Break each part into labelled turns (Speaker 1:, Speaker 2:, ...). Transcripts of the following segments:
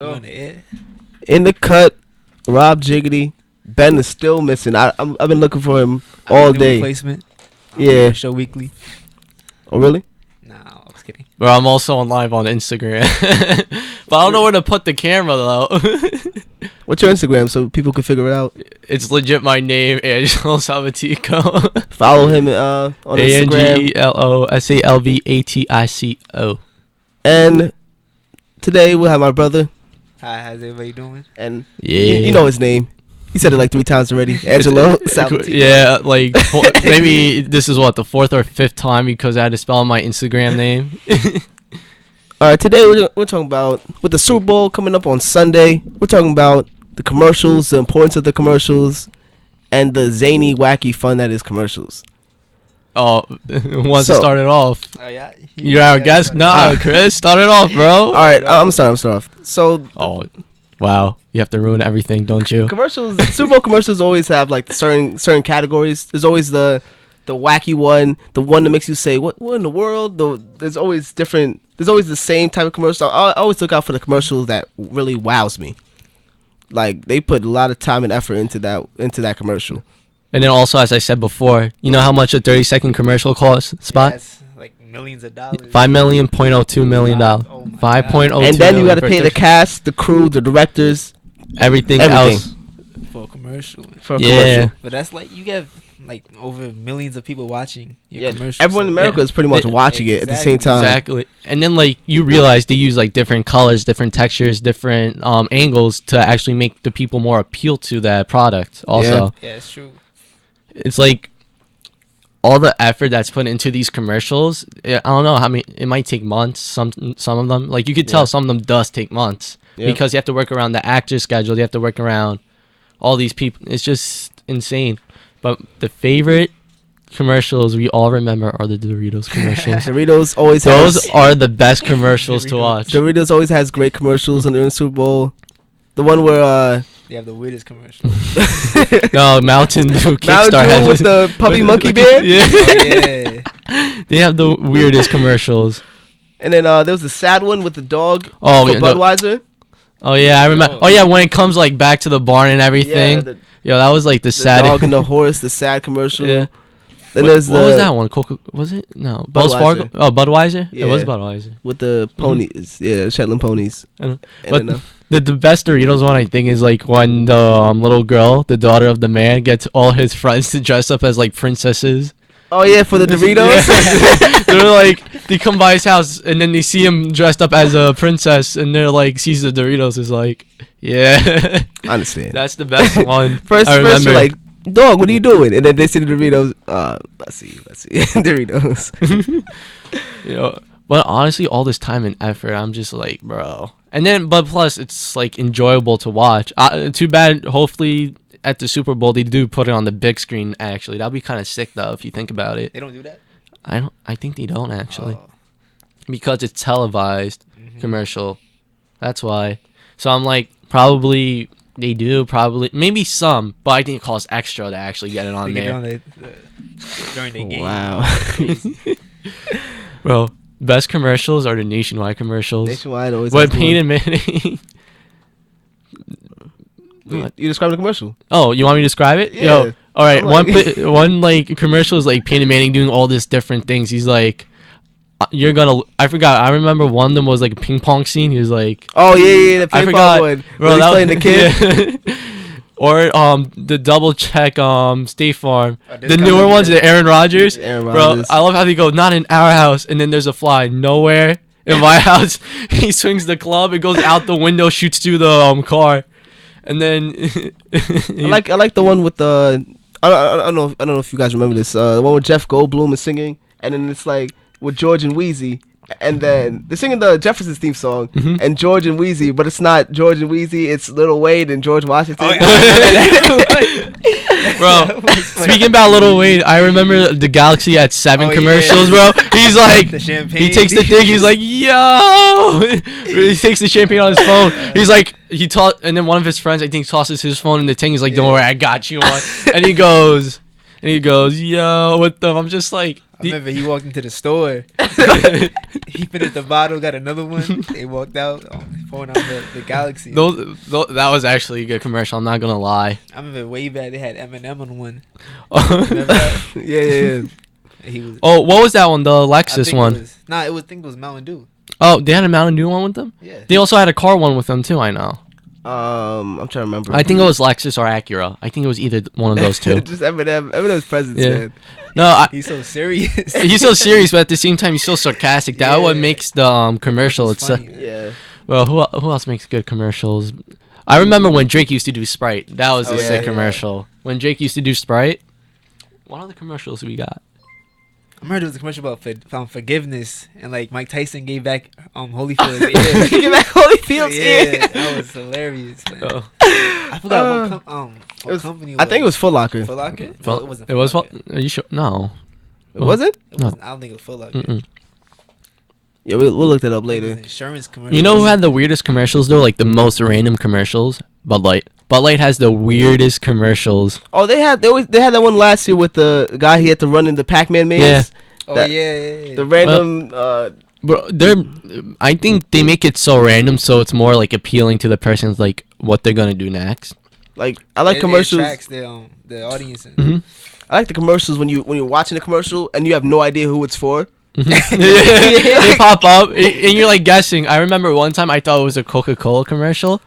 Speaker 1: You on the air?
Speaker 2: In the cut, Rob Jiggity. Ben is still missing. I've been looking for him all day.
Speaker 1: Replacement.
Speaker 2: Yeah.
Speaker 1: Show weekly.
Speaker 2: Oh really?
Speaker 1: Nah, I was kidding.
Speaker 3: Bro, I'm also on live on Instagram. But I don't know where to put the camera, though.
Speaker 2: What's your Instagram so people can figure it out?
Speaker 3: It's legit my name, Angelo Salvatico.
Speaker 2: Follow him on Instagram.
Speaker 3: ANGELOSALVATICO.
Speaker 2: And today we'll have my brother.
Speaker 1: Hi, how's everybody doing?
Speaker 2: And
Speaker 3: Yeah.
Speaker 2: you know his name. He said it like 3 times already. Angelo Salvatico.
Speaker 3: Yeah, like maybe this is what, the 4th or 5th time because I had to spell my Instagram name.
Speaker 2: All right, today we're talking about, with the Super Bowl coming up on Sunday, we're talking about the commercials, the importance of the commercials, and the zany, wacky fun that is commercials.
Speaker 3: Oh, who wants to
Speaker 2: So-
Speaker 3: start it off?
Speaker 1: Oh yeah.
Speaker 3: You're our guest? No, Chris, start it off, bro.
Speaker 2: All right, I'm sorry. So
Speaker 3: Oh, wow. You have to ruin everything, don't you?
Speaker 2: commercials, Super Bowl commercials always have like certain categories. There's always the wacky one, the one that makes you say, what in the world? There's always different. There's always the same type of commercial. I always look out for the commercials that really wows me. Like they put a lot of time and effort into that commercial.
Speaker 3: And then also, as I said before, you know how much a 30-second commercial costs, Spot?
Speaker 1: That's like millions of dollars.
Speaker 3: $5.02 million.
Speaker 1: Oh my
Speaker 3: 5.02
Speaker 1: God.
Speaker 2: And then you got to
Speaker 3: for
Speaker 2: pay the
Speaker 3: 30
Speaker 2: cast, the crew, the directors
Speaker 3: everything
Speaker 2: everything.
Speaker 3: else.
Speaker 1: For a commercial.
Speaker 2: for a
Speaker 3: Yeah.
Speaker 2: commercial.
Speaker 1: But that's like you get like over millions of people watching your
Speaker 2: Yeah,
Speaker 1: commercials.
Speaker 2: everyone in America
Speaker 3: Yeah.
Speaker 2: is pretty much
Speaker 3: Yeah,
Speaker 2: watching it at the same time.
Speaker 3: Exactly. And then, like, you realize they use, like, different colors, different textures, different angles to actually make the people more appeal to that product also.
Speaker 1: Yeah, it's true.
Speaker 3: It's like all the effort that's put into these commercials. I don't know how many. It might take months. Some of them, like you could tell,
Speaker 2: Yeah.
Speaker 3: some of them does take months
Speaker 2: Yeah.
Speaker 3: because you have to work around the actor schedule. You have to work around all these people. It's just insane. But the favorite commercials we all remember are the Doritos commercials.
Speaker 2: Doritos always
Speaker 3: Those
Speaker 2: has
Speaker 3: are the best commercials to watch.
Speaker 2: Doritos always has great commercials on the Super Bowl. The one where
Speaker 1: They have the weirdest commercial.
Speaker 3: No, Mountain Dew
Speaker 2: Mountain
Speaker 3: Kickstart
Speaker 2: Dew
Speaker 3: has
Speaker 2: with the puppy monkey bear.
Speaker 3: Yeah.
Speaker 1: Oh, yeah.
Speaker 3: They have the weirdest commercials.
Speaker 2: And then there was the sad one with the dog
Speaker 3: Oh,
Speaker 2: for
Speaker 3: yeah, no.
Speaker 2: Budweiser.
Speaker 3: Oh yeah, I remember.
Speaker 1: Oh.
Speaker 3: Oh yeah, when it comes like back to the barn and everything.
Speaker 2: Yeah, the
Speaker 3: Yo, that was like the sad.
Speaker 2: dog and the horse, the sad commercial.
Speaker 3: Yeah.
Speaker 2: Then
Speaker 3: What,
Speaker 2: there's
Speaker 3: what was that one? Coca? Was it? No. Wells Fargo.
Speaker 2: Budweiser.
Speaker 3: Oh, Budweiser. It was
Speaker 2: Yeah.
Speaker 3: Budweiser.
Speaker 2: with the ponies. Yeah, Shetland ponies.
Speaker 3: And-
Speaker 2: And
Speaker 3: But
Speaker 2: then,
Speaker 3: the best Doritos one I think is like when the little girl, the daughter of the man, gets all his friends to dress up as like princesses.
Speaker 2: oh yeah, for the Doritos.
Speaker 3: They're like they come by his house and then they see him dressed up as a princess and they're like sees the Doritos is like yeah.
Speaker 2: I understand.
Speaker 3: That's the best one.
Speaker 2: First,
Speaker 3: I
Speaker 2: you're
Speaker 3: remember.
Speaker 2: like, dog, what are you doing? And then they see the Doritos. Let's see, Doritos.
Speaker 3: You know, but honestly, all this time and effort, I'm just like, bro. And then, but plus, it's like enjoyable to watch. Too bad. Hopefully, at the Super Bowl, they do put it on the big screen. Actually, that'd be kind of sick, though, if you think about it.
Speaker 1: They don't do that.
Speaker 3: I don't. I think they don't actually,
Speaker 1: Oh.
Speaker 3: because it's televised
Speaker 1: Mhm.
Speaker 3: commercial. That's why. So I'm like, probably they do. Probably maybe some, but I think it costs extra to actually get it on
Speaker 1: They get it
Speaker 3: there.
Speaker 1: on during the game.
Speaker 2: Wow.
Speaker 3: Bro, best commercials are the nationwide commercials.
Speaker 2: Nationwide always.
Speaker 3: What
Speaker 2: has
Speaker 3: Payne
Speaker 2: one.
Speaker 3: and Manning?
Speaker 2: You describe the commercial.
Speaker 3: Oh, you want me to describe it?
Speaker 2: Yeah.
Speaker 3: Yo, all right.
Speaker 2: I'm like-
Speaker 3: One like commercial is like Payne and Manning doing all this different things. He's like, you're gonna. I forgot. I remember one of them was like a ping pong scene. He was like,
Speaker 2: Oh yeah, the
Speaker 3: I
Speaker 2: ping
Speaker 3: forgot.
Speaker 2: pong one.
Speaker 3: bro,
Speaker 2: When he's
Speaker 3: that
Speaker 2: playing the kid.
Speaker 3: Yeah. Or the double check State Farm.
Speaker 1: Oh, this
Speaker 3: The
Speaker 1: guy
Speaker 3: newer
Speaker 1: was-
Speaker 3: ones, the Aaron Rodgers.
Speaker 2: Aaron
Speaker 3: Bro,
Speaker 2: Rodgers.
Speaker 3: I love how they go, not in our house, and then there's a fly nowhere in my house. He swings the club, it goes out the window, shoots through the car, and then
Speaker 2: I like the one with the. I don't know if you guys remember this. The one with Jeff Goldblum is singing, and then it's like with George and Wheezy. And then they're singing the Jeffersons theme song,
Speaker 3: Mhm.
Speaker 2: and George and Wheezy, but it's not George and Wheezy, it's Lil Wayne and George Washington.
Speaker 3: Bro, speaking about Lil Wayne, I remember the Galaxy at 7
Speaker 1: Oh,
Speaker 3: commercials,
Speaker 1: yeah.
Speaker 3: bro. He's like,
Speaker 1: The champagne.
Speaker 3: he takes the thing, he's like, yo! He takes the champagne on his phone. He's like, and then one of his friends, I think, tosses his phone in the thing. He's like, don't
Speaker 1: Yeah.
Speaker 3: worry, I got you one. And he goes, yo, what the? I'm just like,
Speaker 1: I remember he walked into the store. He finished the bottle, got another one. They walked out, pulling out the Galaxy.
Speaker 3: That was actually a good commercial. I'm not gonna lie.
Speaker 1: I remember way back they had Eminem on one.
Speaker 3: Oh,
Speaker 1: Remember that?
Speaker 2: Yeah.
Speaker 1: He was.
Speaker 3: what was that one? The
Speaker 1: I
Speaker 3: Lexus
Speaker 1: think
Speaker 3: one.
Speaker 1: It was, nah, I think it was Mountain Dew.
Speaker 3: Oh, they had a Mountain Dew one with them.
Speaker 1: Yeah.
Speaker 3: They also had a car one with them too. I know.
Speaker 2: I'm trying to remember.
Speaker 3: I think it was Lexus or Acura. I think it was either one of those two.
Speaker 2: Just Eminem's presence,
Speaker 3: Yeah.
Speaker 2: man.
Speaker 3: No,
Speaker 1: He's so serious.
Speaker 3: he's so serious, but at the same time, he's so sarcastic. That's what
Speaker 1: Yeah.
Speaker 3: makes the commercial.
Speaker 1: It's
Speaker 3: It's
Speaker 1: funny.
Speaker 2: Yeah.
Speaker 3: well, who else makes good commercials? I remember when Drake used to do Sprite. That was
Speaker 1: Oh,
Speaker 3: a
Speaker 1: yeah,
Speaker 3: sick
Speaker 1: yeah.
Speaker 3: commercial. When Drake used to do Sprite. What other commercials we got?
Speaker 1: I remember there was a commercial about forgiveness, and like Mike Tyson gave back Holyfield's ear.
Speaker 2: Give back Holyfield's ear.
Speaker 1: Yeah, that was hilarious. Man.
Speaker 3: Oh.
Speaker 1: I forgot what
Speaker 2: it was-
Speaker 1: company.
Speaker 2: I think it was Foot Locker.
Speaker 1: Foot Locker.
Speaker 3: Fo-
Speaker 1: No, it wasn't.
Speaker 3: it was.
Speaker 1: Foot Locker.
Speaker 3: Are you sure? No.
Speaker 2: Was it?
Speaker 1: It wasn't, I don't think it was Foot Locker.
Speaker 3: Mm-mm.
Speaker 2: Yeah, we'll look that up
Speaker 1: It was
Speaker 2: later.
Speaker 1: insurance commercial.
Speaker 3: You know who had the weirdest commercials though? Like the most random commercials? Bud Light. Bud Light has the weirdest commercials.
Speaker 2: Oh, they had that one last year with the guy he had to run in the Pac-Man maze.
Speaker 3: Yeah.
Speaker 1: Oh
Speaker 2: that-
Speaker 1: yeah.
Speaker 2: The random.
Speaker 3: Bro, I think they make it so random, so it's more like appealing to the person's like what they're gonna do next.
Speaker 2: Like I like
Speaker 1: It
Speaker 2: commercials.
Speaker 1: attracts the audience.
Speaker 3: Mhm.
Speaker 2: I like the commercials when you're watching a commercial and you have no idea who it's for.
Speaker 3: They pop up and you're like guessing. I remember one time I thought it was a Coca-Cola commercial,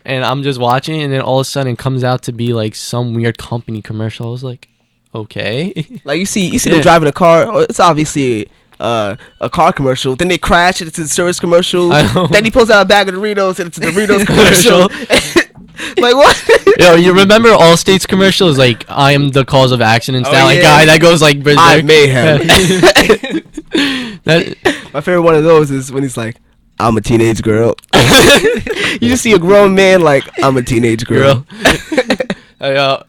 Speaker 3: and I'm just watching, and then all of a sudden it comes out to be like some weird company commercial. I was like, okay.
Speaker 2: Like you see
Speaker 3: Yeah.
Speaker 2: them driving a car. Oh, it's obviously a car commercial. Then they crash and it's a service commercial.
Speaker 3: I know.
Speaker 2: Then he pulls out a bag of Doritos and it's a Doritos commercial. Like what?
Speaker 3: Yo, you remember Allstate's commercials like I am the cause of accidents?
Speaker 1: Oh,
Speaker 3: That like
Speaker 1: yeah.
Speaker 3: guy that goes like berserk.
Speaker 2: I mayhem.
Speaker 3: That-
Speaker 2: My favorite one of those is when he's like, "I'm a teenage girl." You just see a grown man like, "I'm a teenage girl."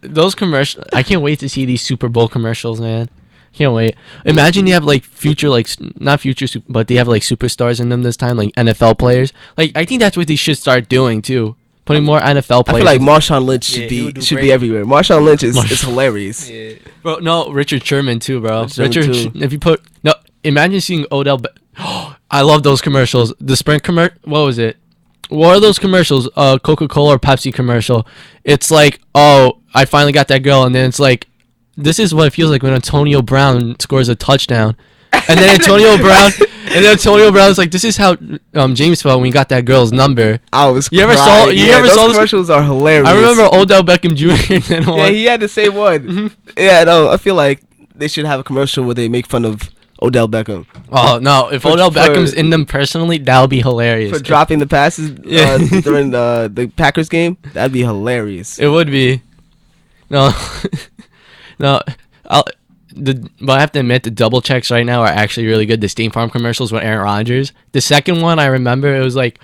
Speaker 3: Those commercials. I can't wait to see these Super Bowl commercials, man. Can't wait. Imagine you have like future, like not future, but they have like superstars in them this time, like NFL players. Like I think that's what they should start doing too. Putting more NFL
Speaker 2: I
Speaker 3: players.
Speaker 2: feel like Marshawn Lynch
Speaker 1: Yeah, he would do
Speaker 2: should
Speaker 1: great.
Speaker 2: be everywhere. Marshawn Lynch is hilarious.
Speaker 1: Yeah.
Speaker 3: Bro, no, Richard Sherman too, bro.
Speaker 2: Richard Sherman, too.
Speaker 3: If you put no, imagine seeing Odell. I love those commercials. The Sprint What was it? What are those commercials? Coca-Cola or Pepsi commercial. It's like, oh, I finally got that girl, and then it's like, this is what it feels like when Antonio Brown scores a touchdown, and then Antonio Brown's like, this is how James felt when he got that girl's number.
Speaker 2: I was.
Speaker 3: You ever
Speaker 2: crying.
Speaker 3: saw- you
Speaker 2: Yeah,
Speaker 3: ever
Speaker 2: those
Speaker 3: saw those-
Speaker 2: commercials are hilarious.
Speaker 3: I remember Odell Beckham Jr. and then
Speaker 2: Yeah,
Speaker 3: one.
Speaker 2: he had the same one. Yeah, no, I feel like they should have a commercial where they make fun of Odell Beckham
Speaker 3: Oh no! If
Speaker 2: For-
Speaker 3: Odell
Speaker 2: for-
Speaker 3: Beckham's in them personally, that would be hilarious.
Speaker 2: for dropping the passes
Speaker 3: Yeah.
Speaker 2: during the Packers game. That'd be hilarious.
Speaker 3: It would be. No, no. But I have to admit, the double checks right now are actually really good. The State Farm commercials with Aaron Rodgers. The second one, I remember, it was like,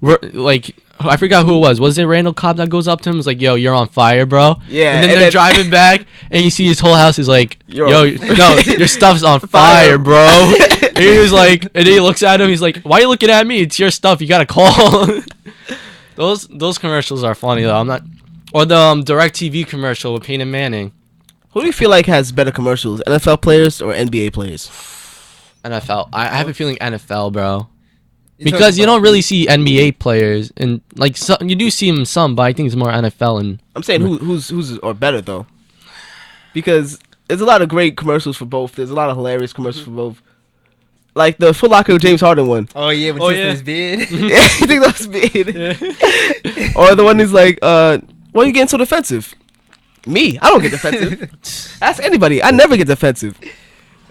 Speaker 3: I forgot who it was. Was it Randall Cobb that goes up to him? Was like, "Yo, you're on fire, bro."
Speaker 2: Yeah,
Speaker 3: And then
Speaker 2: and
Speaker 3: they're
Speaker 2: then-
Speaker 3: driving back, and you see his whole house is like,
Speaker 2: You're
Speaker 3: "Yo,
Speaker 2: on-
Speaker 3: no, your stuff's on fire, bro." And he was like, and then he looks at him. He's like, "Why are you looking at me? It's your stuff. You gotta call." Those commercials are funny though. I'm not. Or the DirecTV commercial with Peyton Manning.
Speaker 2: Who do you feel like has better commercials, NFL players or NBA players?
Speaker 3: NFL. I have a feeling NFL, bro.
Speaker 1: You
Speaker 3: Because
Speaker 1: talking
Speaker 3: you
Speaker 1: about-
Speaker 3: don't really see NBA players, and like you do see them some, but I think it's more NFL and.
Speaker 2: I'm saying who's or better though, because there's a lot of great commercials for both. There's a lot of hilarious commercials for both. Like the Foot Locker James Harden one.
Speaker 1: Oh yeah, when
Speaker 3: Oh,
Speaker 1: twisting
Speaker 3: yeah.
Speaker 1: his beard.
Speaker 2: Yeah, I think that was big. Or the one is like, why are you getting so defensive? Me, I don't get defensive. Ask anybody. I never get defensive.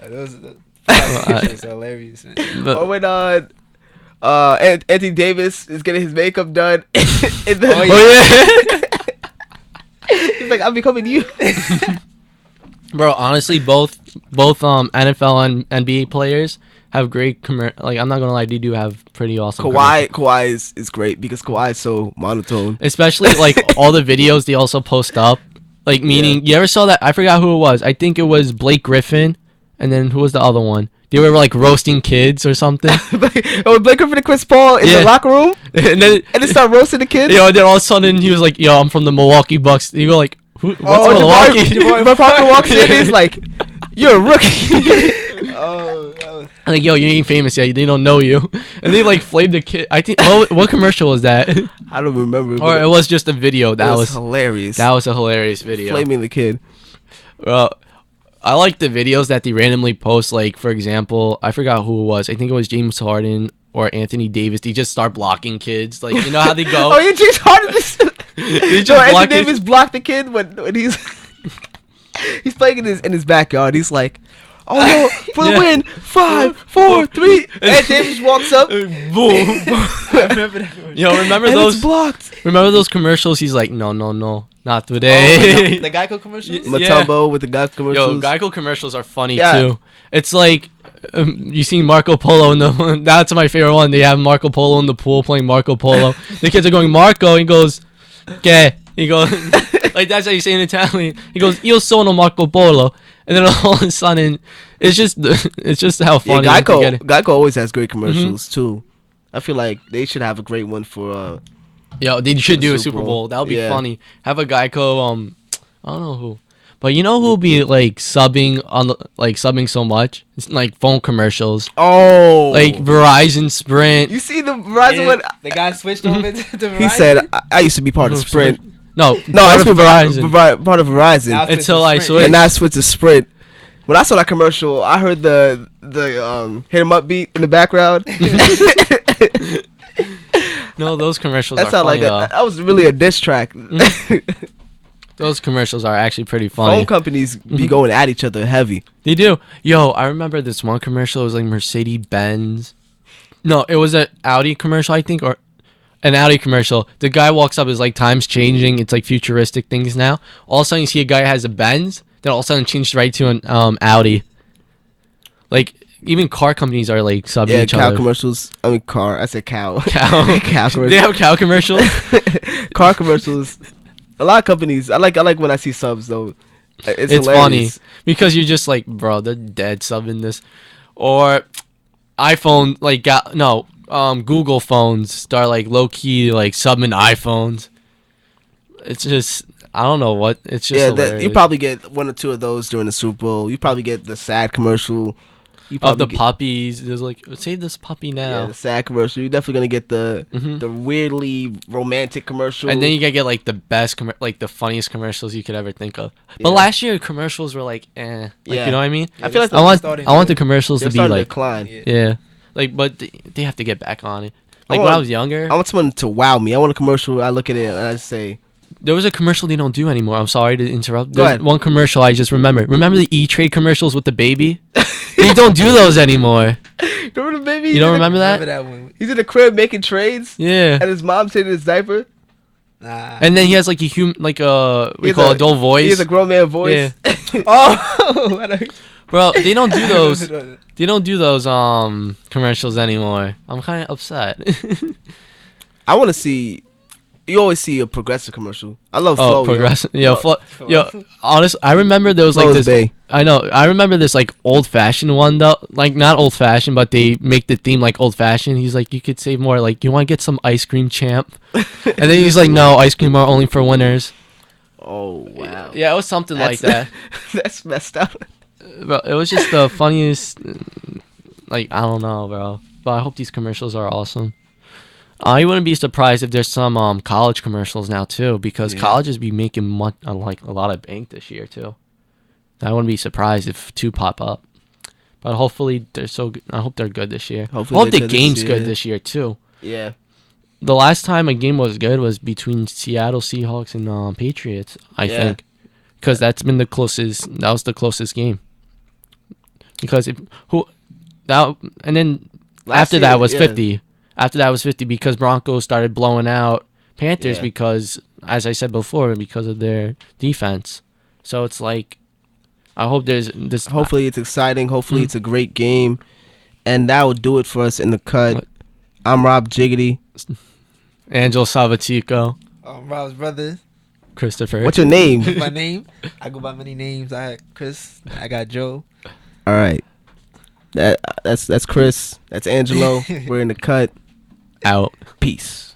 Speaker 1: Those are
Speaker 3: I-
Speaker 1: hilarious. Man.
Speaker 3: But-
Speaker 2: Or when Anthony Davis is getting his makeup done. In the,
Speaker 3: Oh yeah.
Speaker 2: He's like, I'm becoming you.
Speaker 3: Bro, honestly, both NFL and NBA players have great like I'm not gonna lie, they do have pretty awesome.
Speaker 2: Kawhi is great because Kawhi is so monotone.
Speaker 3: Especially like all the videos they also post up. Like meaning, you ever saw that? I forgot who it was. I think it was Blake Griffin, and then who was the other one? They were like roasting kids or something.
Speaker 2: Oh, Blake Griffin and Chris Paul in
Speaker 3: Yeah.
Speaker 2: the locker room,
Speaker 3: And then
Speaker 2: and they start roasting the kids.
Speaker 3: then all of a sudden he was like, "Yo, I'm from the Milwaukee Bucks." You go like, "Who? What's
Speaker 2: Oh,
Speaker 3: Milwaukee?"
Speaker 2: Jabari Parker walks in and he's like, "You're a rookie."
Speaker 1: Oh.
Speaker 3: Like, yo, you ain't famous yet. They don't know you. And they like flamed the kid. I think. What commercial was that?
Speaker 2: I don't remember.
Speaker 3: Or
Speaker 2: but
Speaker 3: it was just a video.
Speaker 2: it
Speaker 3: That was
Speaker 2: hilarious.
Speaker 3: that was a hilarious video.
Speaker 2: Flaming the kid.
Speaker 3: Well, I like the videos that they randomly post. Like, for example, I forgot who it was. I think it was James Harden or Anthony Davis. They just start blocking kids. Like, you know how they go?
Speaker 2: Oh, yeah, James Harden.
Speaker 3: They just
Speaker 2: Yo,
Speaker 3: block
Speaker 2: Anthony
Speaker 3: kids.
Speaker 2: Davis blocked the kid when he's he's playing in his backyard. He's like, "Oh no, for the
Speaker 3: Yeah.
Speaker 2: win! 5, 4, 3."
Speaker 1: And Davis walks up.
Speaker 3: Boom.
Speaker 1: I remember that.
Speaker 3: Yo, remember
Speaker 2: And
Speaker 3: those?
Speaker 2: it's blocked.
Speaker 3: Remember those commercials? He's like, no, not
Speaker 1: Oh,
Speaker 3: today.
Speaker 1: the Geico commercials.
Speaker 3: Yeah.
Speaker 2: Matumbo with the guy commercials.
Speaker 3: Yo, Geico commercials are funny
Speaker 2: Yeah.
Speaker 3: too. It's like you seen Marco Polo in the. That's my favorite one. They have Marco Polo in the pool playing Marco Polo. The kids are going Marco. He goes, "Okay." He goes like that's how you say in Italian. He goes, "Io sono Marco Polo," and then all of a sudden, it's just how
Speaker 2: Yeah,
Speaker 3: funny. you can get it.
Speaker 2: Geico always has great commercials too. I feel like they should have a great one for.
Speaker 3: Yo, they should
Speaker 2: the
Speaker 3: do a
Speaker 2: Super
Speaker 3: Super
Speaker 2: Bowl.
Speaker 3: Bowl. That would be
Speaker 2: Yeah.
Speaker 3: funny. Have a Geico. I don't know who, but you know who will be like subbing on like subbing so much? It's like phone commercials,
Speaker 2: Oh,
Speaker 3: like Verizon, Sprint.
Speaker 2: you see the Verizon
Speaker 1: Yeah,
Speaker 2: one?
Speaker 1: the guy switched over to Verizon.
Speaker 2: He said, "I used to be part of Sprint."
Speaker 3: No,
Speaker 2: No, I used to be
Speaker 3: Verizon.
Speaker 2: part of Verizon.
Speaker 1: Now it's
Speaker 3: Until
Speaker 1: to
Speaker 3: I
Speaker 1: Sprint.
Speaker 3: switched.
Speaker 2: And now I switched to Sprint. When I saw that commercial, I heard the hit 'em up beat in the background.
Speaker 3: No, those commercials
Speaker 2: That
Speaker 3: are
Speaker 2: sounded
Speaker 3: funny.
Speaker 2: like that was really a diss track.
Speaker 3: Those commercials are actually pretty
Speaker 2: Phone
Speaker 3: funny.
Speaker 2: companies be going at each other heavy.
Speaker 3: They do. Yo, I remember this one commercial. It was like Mercedes Benz. No, it was an Audi commercial, I think, or an Audi commercial. The guy walks up, is like time's changing. It's like futuristic things now. All of a sudden, you see a guy has a Benz. Then all of a sudden, it changed right to an Audi. Like even car companies are like subbing
Speaker 2: Yeah,
Speaker 3: each
Speaker 2: cow
Speaker 3: other.
Speaker 2: commercials. I mean, car. I said cow.
Speaker 3: Cow.
Speaker 2: Cow
Speaker 3: They
Speaker 2: commercials.
Speaker 3: have cow commercials.
Speaker 2: Car commercials. A lot of companies. I like when I see subs though. It's
Speaker 3: It's funny
Speaker 2: hilarious.
Speaker 3: because you're just like, bro, they're dead subbing this, or iPhone like Google phones start like low key like subbing iPhones. It's just I don't know what it's just.
Speaker 2: Yeah,
Speaker 3: hilarious.
Speaker 2: you probably get one or two of those during the Super Bowl. You probably get the sad commercial. You
Speaker 3: of
Speaker 2: probably
Speaker 3: the
Speaker 2: get,
Speaker 3: puppies. There's like save this puppy
Speaker 2: yeah,
Speaker 3: now,
Speaker 2: the sad commercial. You're definitely gonna get
Speaker 3: Mhm.
Speaker 2: the weirdly romantic commercial.
Speaker 3: and then you gotta get like the best like the funniest commercials you could ever think of. But
Speaker 2: Yeah.
Speaker 3: last year commercials were like, Like,
Speaker 2: Yeah.
Speaker 3: you know what I mean?
Speaker 2: I feel like
Speaker 3: I want
Speaker 1: starting
Speaker 3: I want
Speaker 1: to-
Speaker 3: the commercials
Speaker 2: they're
Speaker 3: to be
Speaker 2: starting to
Speaker 3: like
Speaker 2: decline.
Speaker 1: Yeah.
Speaker 3: yeah, like but they have to get back on it. Like
Speaker 2: I
Speaker 3: when I
Speaker 2: want-
Speaker 3: was younger.
Speaker 2: I want someone to wow me. I want a commercial. I look at it and I say,
Speaker 3: There was a commercial they don't do anymore. I'm sorry to interrupt.
Speaker 2: Go
Speaker 3: There's
Speaker 2: ahead.
Speaker 3: one commercial I just remember. Remember the E-Trade commercials with the baby? They don't do those anymore.
Speaker 2: "Remember the baby?
Speaker 3: You don't remember that?
Speaker 1: Remember that one?
Speaker 2: He's in the crib making trades,
Speaker 3: Yeah.
Speaker 2: and his mom's changing his diaper.
Speaker 1: Nah.
Speaker 3: And then he has like a we
Speaker 2: He's
Speaker 3: call
Speaker 2: a-
Speaker 3: adult voice.
Speaker 2: He has a grown man voice.
Speaker 1: oh, I don't-
Speaker 3: Bro, they don't do those.
Speaker 1: I don't-
Speaker 3: They don't do those commercials anymore. I'm kind of upset.
Speaker 2: I want to see. You always see a progressive commercial. I love Flow.
Speaker 3: Oh, progressive. Yo,
Speaker 2: Flo-
Speaker 3: yo, honest. I remember there was like
Speaker 2: Flow is
Speaker 3: this.
Speaker 2: Bay.
Speaker 3: I know. I remember this like old fashioned one though. Like not old fashioned, but they make the theme like old fashioned. He's like, you could save more. Like, you want to get some ice cream, champ? And then he's like, no, ice cream are only for winners.
Speaker 2: Oh wow.
Speaker 3: Yeah, it was something like that.
Speaker 2: That's messed up.
Speaker 3: Bro, it was just the funniest. Like I don't know, bro. But I hope these commercials are awesome. I wouldn't be surprised if there's some college commercials now too, because
Speaker 2: Yeah.
Speaker 3: colleges be making like a lot of bank this year too. I wouldn't be surprised if two pop up. But hopefully they're so good. I hope they're good this year.
Speaker 2: Hopefully
Speaker 3: I hope
Speaker 2: they're
Speaker 3: the
Speaker 2: good this
Speaker 3: game's
Speaker 2: year.
Speaker 3: good this year too.
Speaker 2: Yeah.
Speaker 3: The last time a game was good was between Seattle Seahawks and Patriots, I
Speaker 2: Yeah.
Speaker 3: think, because that's been the closest. That was the closest game. Because and then
Speaker 2: Last
Speaker 3: after
Speaker 2: year,
Speaker 3: that was
Speaker 2: yeah.
Speaker 3: 50. After that was 50 because Broncos started blowing out Panthers
Speaker 2: Yeah.
Speaker 3: because, as I said before, because of their defense. So it's like, I hope there's this.
Speaker 2: Hopefully it's exciting. Hopefully
Speaker 3: Mm.
Speaker 2: it's a great game, and that will do it for us in the cut.
Speaker 3: What?
Speaker 2: I'm Rob Jiggity.
Speaker 3: Angelo Salvatico,
Speaker 1: Rob's brother.
Speaker 3: Christopher.
Speaker 2: What's your name?
Speaker 1: My name. I go by many names. I got Chris. I got Joe.
Speaker 2: All right. That's Chris. That's Angelo. We're in the cut.
Speaker 3: Out.
Speaker 2: Peace.